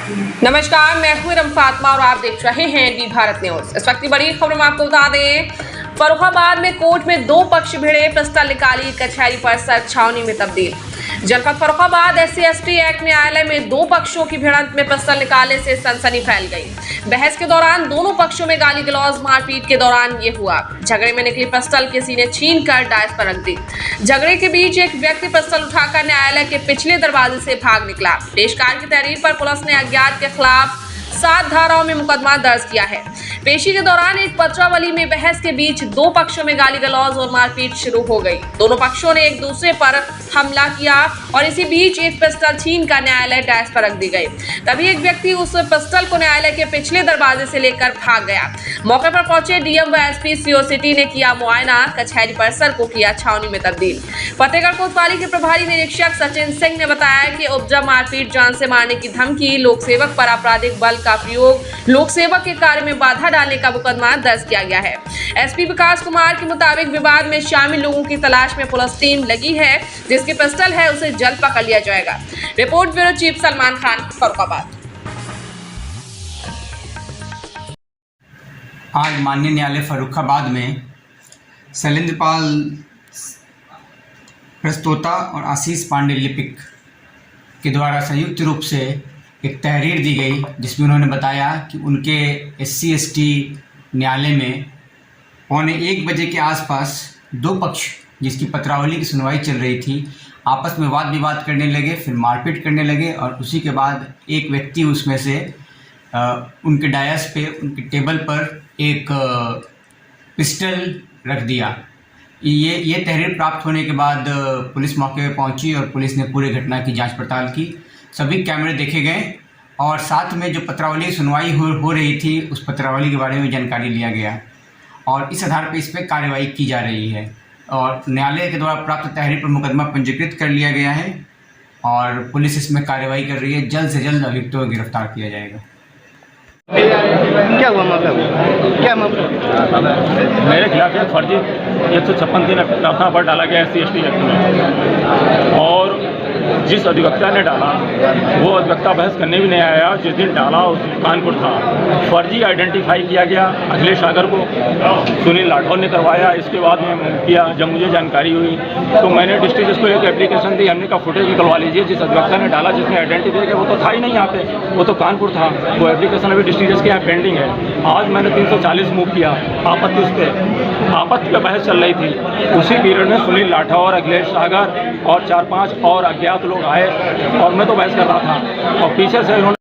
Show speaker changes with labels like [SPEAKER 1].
[SPEAKER 1] नमस्कार, मैं हूं रम फातिमा और आप देख रहे हैं डी भारत न्यूज। इस वक्त की बड़ी खबर में आपको बता दें, फर्रुखाबाद में कोर्ट में दो पक्ष भिड़े, पिस्टल निकाली, कचहरी परिसर छावनी में तब्दील। जनपद फर्रुखाबाद SC/ST एक्ट न्यायालय में दो पक्षों की भिड़ंत में पिस्टल निकालने से सनसनी फैल गई। बहस के दौरान दोनों पक्षों में गाली गलौज, मारपीट के दौरान ये हुआ। झगड़े में निकली पिस्टल किसी ने छीनकर डायस पर रख दी। झगड़े के बीच एक व्यक्ति पिस्टल उठाकर न्यायालय के पिछले दरवाजे से भाग निकला। पेशकार की तहरीर पर पुलिस ने अज्ञात के खिलाफ 7 धाराओं में मुकदमा दर्ज किया है। पेशी के दौरान एक पत्रावली में बहस के बीच दो पक्षों में गाली गलौज और मारपीट शुरू हो गई। दोनों पक्षों ने एक दूसरे पर हमला किया और इसी बीच एक पिस्टल छीनकर न्यायालय डायस पर रख दी गई। तभी एक व्यक्ति उस पिस्टल को न्यायालय के पिछले दरवाजे से लेकर भाग गया। मौके पर पहुंचे DM व SP CO सिटी ने किया मुआयना, कचहरी परिसर को किया छावनी में तब्दील। फतेहगढ़ कोतवाली के प्रभारी निरीक्षक सचिन सिंह ने बताया कि उपजा मारपीट, जान से मारने की धमकी, लोक सेवक पर आपराधिक बल का प्रयोग, लोक सेवक के कार्य में बाधा डालने का मुकदमा दर्ज किया गया है। SP विकास कुमार के मुताबिक विवाद में शामिल लोगों की तलाश में पुलिस टीम लगी है। जिसकी पिस्टल है उसे जल्द पकड़ लिया जाएगा। Report bureau chief Salman Khan, Farrukhabad.
[SPEAKER 2] आज माननीय न्यायालय फर्रुखाबाद में शैलेंद्रपाल प्रस्तोता और आशीष पांडे लिपिक के द्वारा संयुक्त रूप से एक तहरीर दी गई, जिसमें उन्होंने बताया कि उनके SC/ST न्यायालय में 1:15 बजे के आसपास दो पक्ष, जिसकी पत्रावली की सुनवाई चल रही थी, आपस में वाद विवाद करने लगे, फिर मारपीट करने लगे और उसी के बाद एक व्यक्ति उसमें से उनके डायस पे, उनके टेबल पर एक पिस्टल रख दिया। ये तहरीर प्राप्त होने के बाद पुलिस मौके पर पहुंची और पुलिस ने पूरी घटना की जांच पड़ताल की। सभी कैमरे देखे गए और साथ में जो पत्रावली सुनवाई हो रही थी, उस पत्रावली के बारे में जानकारी लिया गया और इस आधार पर इस पर कार्रवाई की जा रही है और न्यायालय के द्वारा प्राप्त तहरीर पर मुकदमा पंजीकृत कर लिया गया है और पुलिस इसमें कार्रवाई कर रही है। जल्द से जल्द अभियुक्तों को गिरफ्तार किया जाएगा।
[SPEAKER 3] क्या हुआ मामला? क्या मामला?
[SPEAKER 4] मेरे खिलाफ एक फर्जी 156 प्रावधान पर डाला गया SC/ST एक्ट में और जिस अधिवक्ता ने डाला वो अधिवक्ता बहस करने भी नहीं आया। जिस दिन डाला उस कानपुर था। फर्जी आइडेंटिफाई किया गया अखिलेश सागर को, सुनील लाठौर ने करवाया। इसके बाद में किया, जब मुझे जानकारी हुई तो मैंने डिस्ट्रिक्ट जज को एक एप्लीकेशन दी। हमने कहा फुटेज निकलवा लीजिए, जिस अधिवक्ता ने डाला, जिसने आइडेंटिफाई किया, वो तो था ही नहीं यहाँ पे, वो तो कानपुर था। वो एप्लीकेशन अभी डिस्ट्रिक्ट जज के यहाँ पेंडिंग है। आज मैंने 340 मूव किया आपत्ति पे बहस चल रही थी। उसी पीरियड में सुनील लाठौर, अखिलेश सागर और 4-5 और अज्ञात लोग आए और मैं तो बहस कर रहा था और पीछे से उन्होंने